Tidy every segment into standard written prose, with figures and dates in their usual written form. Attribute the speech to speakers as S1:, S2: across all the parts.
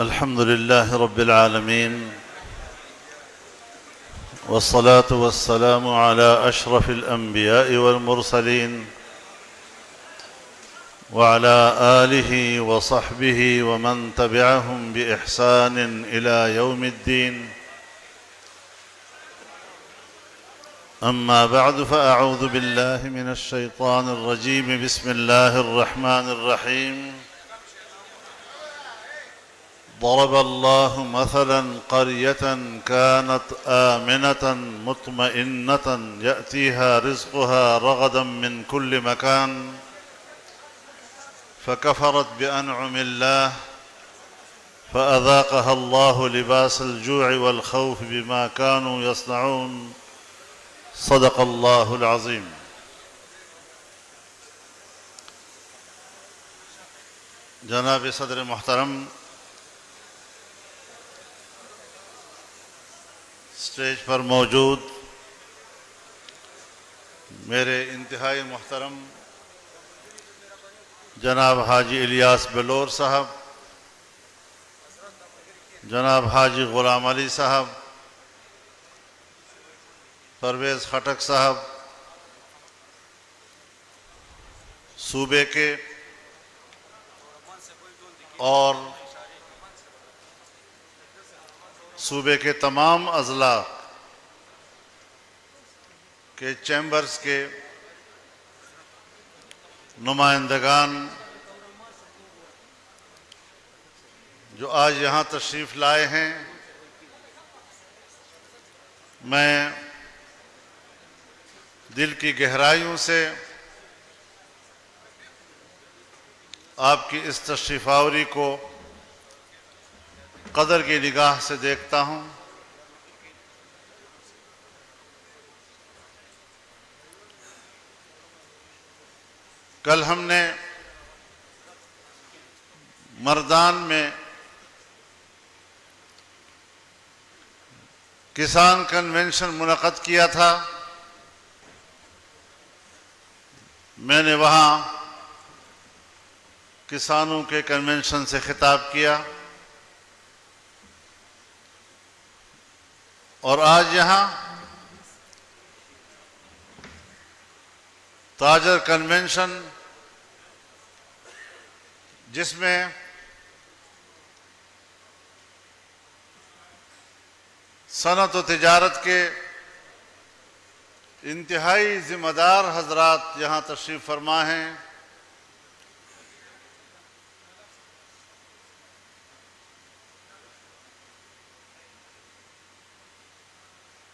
S1: الحمد لله رب العالمين، والصلاة والسلام على أشرف الأنبياء والمرسلين وعلى آله وصحبه ومن تبعهم بإحسان إلى يوم الدين. أما بعد، فأعوذ بالله من الشيطان الرجيم. بسم الله الرحمن الرحيم. ضرب الله مثلا قرية كانت آمنة مطمئنة يأتيها رزقها رغدا من كل مكان فكفرت بأنعم الله فأذاقها الله لباس الجوع والخوف بما كانوا يصنعون. صدق الله العظيم. جناب صدر محترم، اسٹیج پر موجود میرے انتہائی محترم جناب حاجی الیاس بلور صاحب، جناب حاجی غلام علی صاحب، پرویز خٹک صاحب، صوبے کے اور صوبے کے تمام اضلاع کے چیمبرز کے نمائندگان جو آج یہاں تشریف لائے ہیں، میں دل کی گہرائیوں سے آپ کی اس تشریف آوری کو قدر کی نگاہ سے دیکھتا ہوں۔ کل ہم نے مردان میں کسان کنونشن منعقد کیا تھا۔ میں نے وہاں کسانوں کے کنونشن سے خطاب کیا، اور آج یہاں تاجر کنونشن، جس میں صنعت و تجارت کے انتہائی ذمہ دار حضرات یہاں تشریف فرما ہیں،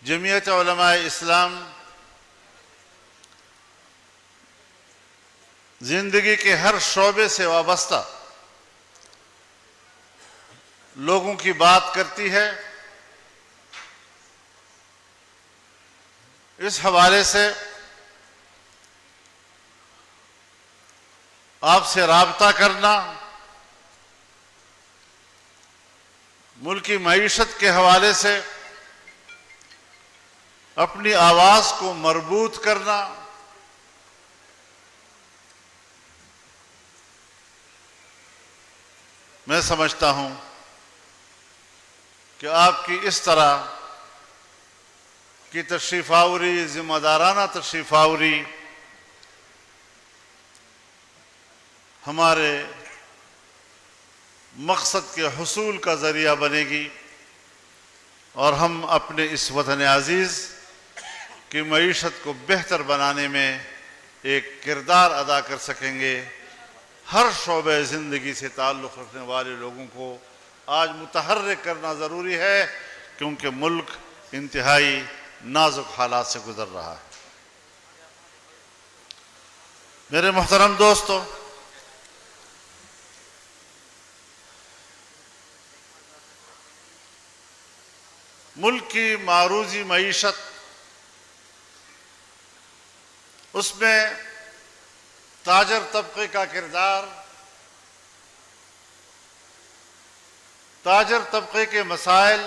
S1: جمعیت علماء اسلام زندگی کے ہر شعبے سے وابستہ لوگوں کی بات کرتی ہے۔ اس حوالے سے آپ سے رابطہ کرنا، ملکی معیشت کے حوالے سے اپنی آواز کو مربوط کرنا، میں سمجھتا ہوں کہ آپ کی اس طرح کی تشریف آوری، ذمہ دارانہ تشریف آوری ہمارے مقصد کے حصول کا ذریعہ بنے گی، اور ہم اپنے اس وطن عزیز کی معیشت کو بہتر بنانے میں ایک کردار ادا کر سکیں گے۔ ہر شعبہ زندگی سے تعلق رکھنے والے لوگوں کو آج متحرک کرنا ضروری ہے، کیونکہ ملک انتہائی نازک حالات سے گزر رہا ہے۔ میرے محترم دوستو، ملک کی معروضی معیشت، اس میں تاجر طبقے کا کردار، تاجر طبقے کے مسائل،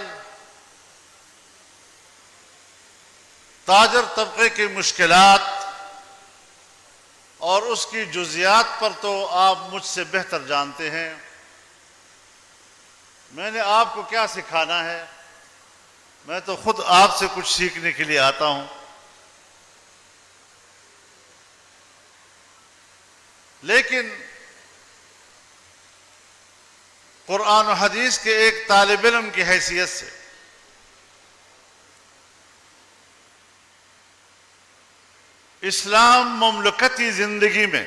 S1: تاجر طبقے کی مشکلات اور اس کی جزیات پر تو آپ مجھ سے بہتر جانتے ہیں۔ میں نے آپ کو کیا سکھانا ہے؟ میں تو خود آپ سے کچھ سیکھنے کے لیے آتا ہوں. لیکن قرآن و حدیث کے ایک طالب علم کی حیثیت سے اسلام مملکتی زندگی میں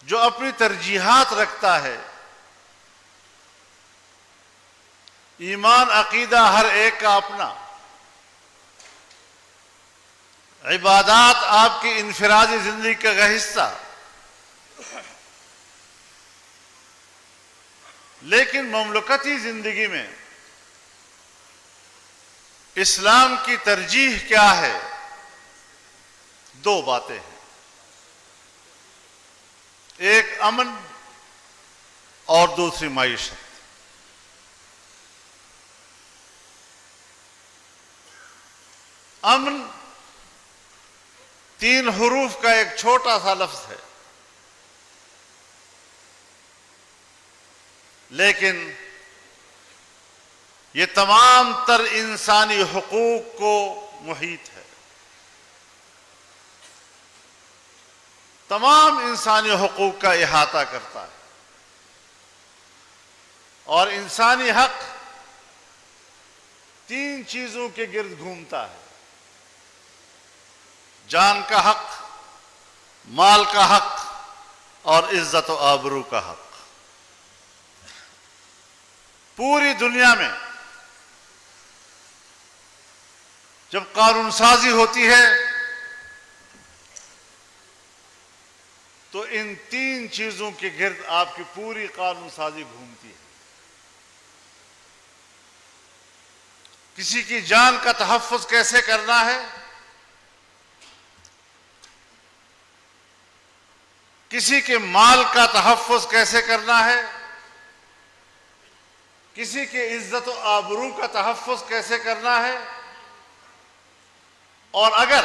S1: جو اپنی ترجیحات رکھتا ہے، ایمان عقیدہ ہر ایک کا اپنا، عبادات آپ کی انفرادی زندگی کا حصہ، لیکن مملکتی زندگی میں اسلام کی ترجیح کیا ہے؟ دو باتیں ہیں، ایک امن اور دوسری معیشت. امن 3 حروف کا ایک چھوٹا سا لفظ ہے، لیکن یہ تمام تر انسانی حقوق کو محیط ہے. تمام انسانی حقوق کا احاطہ کرتا ہے، اور انسانی حق 3 چیزوں کے گرد گھومتا ہے: جان کا حق، مال کا حق اور عزت و آبرو کا حق. پوری دنیا میں جب قانون سازی ہوتی ہے تو ان 3 چیزوں کے گرد آپ کی پوری قانون سازی گھومتی ہے. کسی کی جان کا تحفظ کیسے کرنا ہے، کسی کے مال کا تحفظ کیسے کرنا ہے، کسی کے عزت و آبرو کا تحفظ کیسے کرنا ہے، اور اگر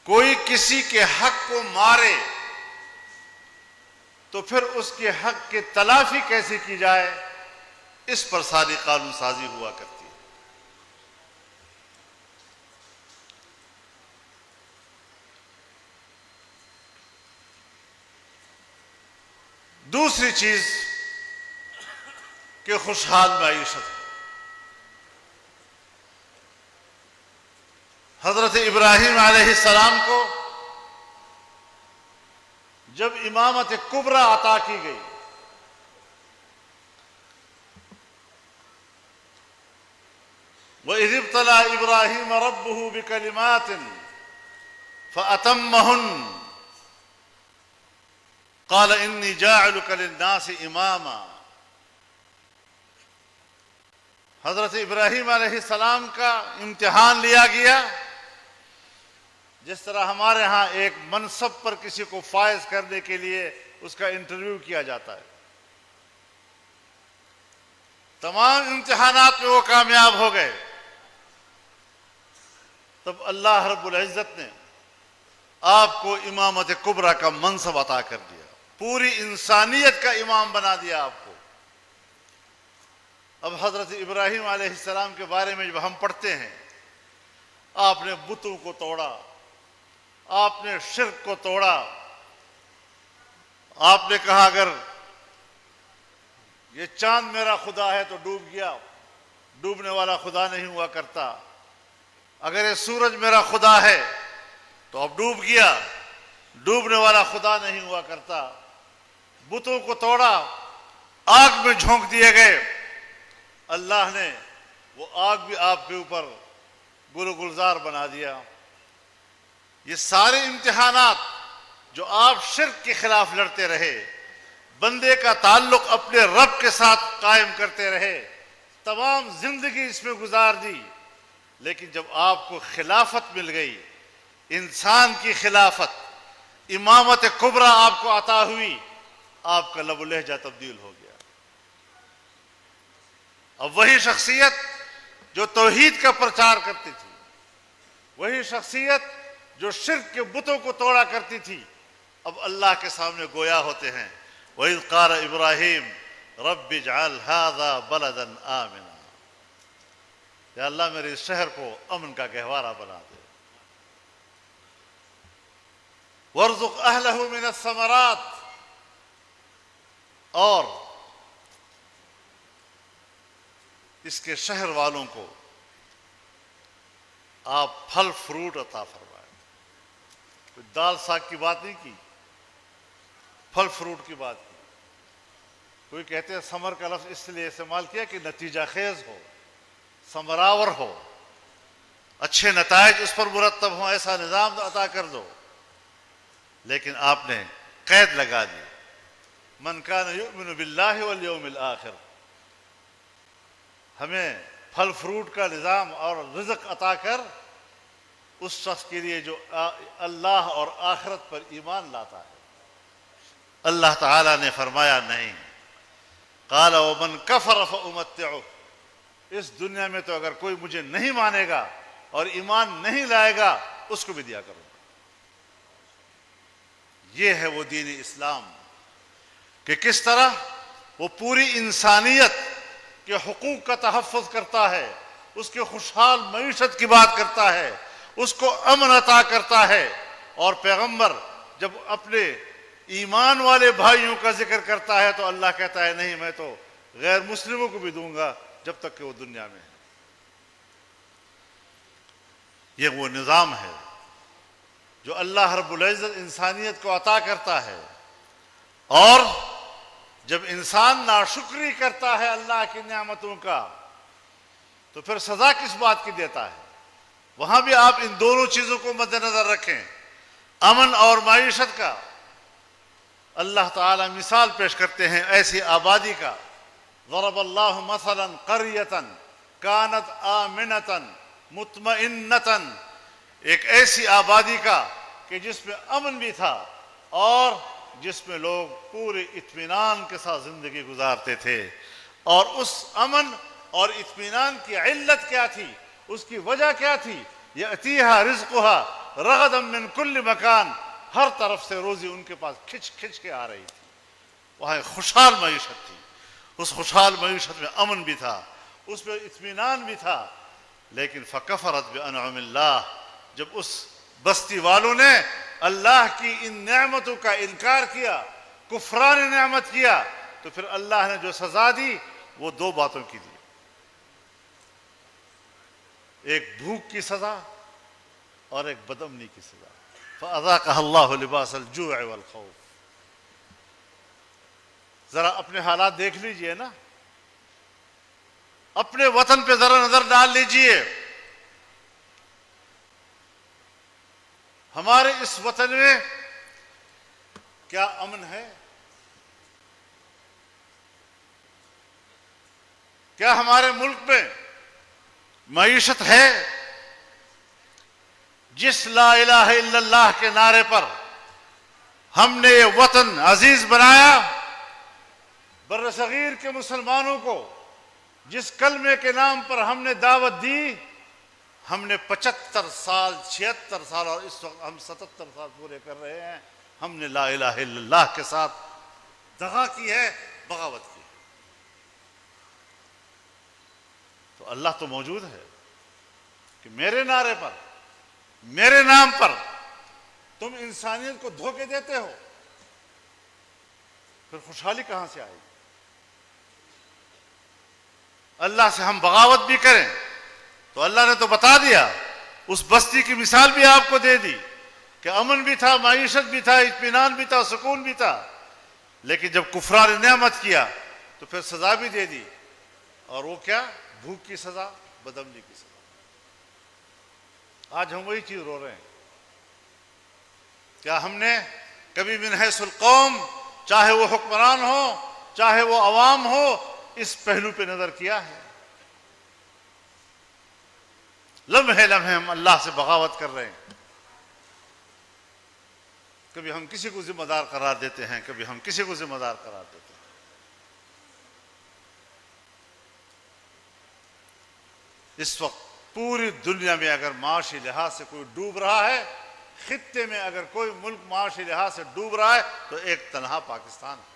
S1: کوئی کسی کے حق کو مارے تو پھر اس کے حق کی تلافی کیسے کی جائے، اس پر ساری قانون سازی ہوا کرتی ہے. دوسری چیز کہ خوشحال معیشت. حضرت ابراہیم علیہ السلام کو جب امامت کبریٰ عطا کی گئی وَإِذِ ابْتَلَىٰ إِبْرَاهِيمَ رَبُّهُ بِكَلِمَاتٍ فَأَتَمَّهُنَّ قَالَ إِنِّي جَاعِلُكَ لِلنَّاسِ إِمَامًا. حضرت ابراہیم علیہ السلام کا امتحان لیا گیا جس طرح ہمارے ہاں ایک منصب پر کسی کو فائز کرنے کے لیے اس کا انٹرویو کیا جاتا ہے. تمام امتحانات میں وہ کامیاب ہو گئے، تب اللہ رب العزت نے آپ کو امامت کبریٰ کا منصب عطا کر دیا، پوری انسانیت کا امام بنا دیا آپ کو. اب حضرت ابراہیم علیہ السلام کے بارے میں جب ہم پڑھتے ہیں، آپ نے بتوں کو توڑا، آپ نے شرک کو توڑا، آپ نے کہا اگر یہ چاند میرا خدا ہے تو ڈوب گیا، ڈوبنے والا خدا نہیں ہوا کرتا. اگر یہ سورج میرا خدا ہے تو اب ڈوب گیا، ڈوبنے والا خدا نہیں ہوا کرتا. بتوں کو توڑا، آگ میں جھونک دیے گئے. اللہ نے وہ آگ بھی آپ کے اوپر گل و گلزار بنا دیا. یہ سارے امتحانات جو آپ شرک کے خلاف لڑتے رہے، بندے کا تعلق اپنے رب کے ساتھ قائم کرتے رہے، تمام زندگی اس میں گزار دی، لیکن جب آپ کو خلافت مل گئی، انسان کی خلافت، امامت کبریٰ آپ کو عطا ہوئی، آپ کا لب و لہجہ تبدیل ہو گیا. اب وہی شخصیت جو توحید کا پرچار کرتی تھی، وہی شخصیت جو شرک کے بتوں کو توڑا کرتی تھی، اب اللہ کے سامنے گویا ہوتے ہیں. وَإِذْ قَالَ إِبْرَاهِيمُ رَبِّ اجْعَلْ هَذَا بَلَدًا آمِنًا. یا اللہ میرے اس شہر کو امن کا گہوارہ بنا دے. وَارْزُقْ أَهْلَهُ مِنَ الثَّمَرَاتِ. اور اس کے شہر والوں کو آپ پھل فروٹ عطا فرمائیں. کوئی دال ساگ کی بات نہیں کی، پھل فروٹ کی بات کی. کوئی کہتے ہیں ثمر کا لفظ اس لیے استعمال کیا کہ نتیجہ خیز ہو، ثمراور ہو، اچھے نتائج اس پر مرتب ہوں، ایسا نظام عطا کر دو. لیکن آپ نے قید لگا دی، من کان یؤمن باللہ والیوم الآخر. ہمیں پھل فروٹ کا نظام اور رزق عطا کر اس شخص کے لیے جو اللہ اور آخرت پر ایمان لاتا ہے. اللہ تعالیٰ نے فرمایا نہیں. قال ومن کفر فامتعه. اس دنیا میں تو اگر کوئی مجھے نہیں مانے گا اور ایمان نہیں لائے گا اس کو بھی دیا کروں گا. یہ ہے وہ دین اسلام کہ کس طرح وہ پوری انسانیت کے حقوق کا تحفظ کرتا ہے، اس کے خوشحال معیشت کی بات کرتا ہے، اس کو امن عطا کرتا ہے. اور پیغمبر جب اپنے ایمان والے بھائیوں کا ذکر کرتا ہے تو اللہ کہتا ہے نہیں، میں تو غیر مسلموں کو بھی دوں گا جب تک کہ وہ دنیا میں ہے. یہ وہ نظام ہے جو اللہ رب العزت انسانیت کو عطا کرتا ہے. اور جب انسان ناشکری کرتا ہے اللہ کی نعمتوں کا تو پھر سزا کس بات کی دیتا ہے؟ وہاں بھی آپ ان دونوں چیزوں کو مد نظر رکھیں، امن اور معیشت کا. اللہ تعالی مثال پیش کرتے ہیں ایسی آبادی کا. ضرب اللہ مثلا قریۃ کانت آمنۃ مطمئنۃ. ایک ایسی آبادی کا کہ جس میں امن بھی تھا اور جس میں لوگ پورے اطمینان کے ساتھ زندگی گزارتے تھے. اور اس امن اور اطمینان کی علت کیا تھی، اس کی وجہ کیا تھی؟ یأتیہا رزقہا رغدا من کل مکان. ہر طرف سے روزی ان کے پاس کھچ کھچ کے آ رہی تھی. وہاں ایک خوشحال معیشت تھی. اس خوشحال معیشت میں امن بھی تھا، اس میں اطمینان بھی تھا. لیکن فکفرت بانعم اللہ. جب اس بستی والوں نے اللہ کی ان نعمتوں کا انکار کیا، کفران نعمت کیا، تو پھر اللہ نے جو سزا دی وہ دو باتوں کی دی. ایک بھوک کی سزا اور ایک بدامنی کی سزا. فَأَذَاقَهَا اللَّهُ لِبَاسَ الْجُوعِ وَالْخَوْفِ. ذرا اپنے حالات دیکھ لیجئے نا، اپنے وطن پہ ذرا نظر ڈال لیجئے. ہمارے اس وطن میں کیا امن ہے؟ کیا ہمارے ملک میں معیشت ہے؟ جس لا الہ الا اللہ کے نعرے پر ہم نے یہ وطن عزیز بنایا، بر صغیر کے مسلمانوں کو جس کلمے کے نام پر ہم نے دعوت دی، ہم نے 75 سال 76 سال اور اس وقت ہم 77 سال پورے کر رہے ہیں، ہم نے لا الہ الا اللہ کے ساتھ دغا کی ہے، بغاوت کی. تو اللہ تو موجود ہے کہ میرے نعرے پر، میرے نام پر تم انسانیت کو دھوکے دیتے ہو، پھر خوشحالی کہاں سے آئے گی؟ اللہ سے ہم بغاوت بھی کریں تو اللہ نے تو بتا دیا. اس بستی کی مثال بھی آپ کو دے دی کہ امن بھی تھا، معیشت بھی تھا، اطمینان بھی تھا، سکون بھی تھا. لیکن جب کفران نعمت کیا تو پھر سزا بھی دے دی. اور وہ کیا؟ بھوک کی سزا، بدامنی کی سزا. آج ہم وہی چیز رو رہے ہیں. کیا ہم نے کبھی من حیث القوم، چاہے وہ حکمران ہو چاہے وہ عوام ہو، اس پہلو پہ نظر کیا ہے؟ لمحے لمحے ہم اللہ سے بغاوت کر رہے ہیں. کبھی ہم کسی کو ذمہ دار قرار دیتے ہیں، کبھی ہم کسی کو ذمہ دار قرار دیتے ہیں. اس وقت پوری دنیا میں اگر معاشی لحاظ سے کوئی ڈوب رہا ہے خطے میں اگر کوئی ملک معاشی لحاظ سے ڈوب رہا ہے تو ایک تنہا پاکستان ہے۔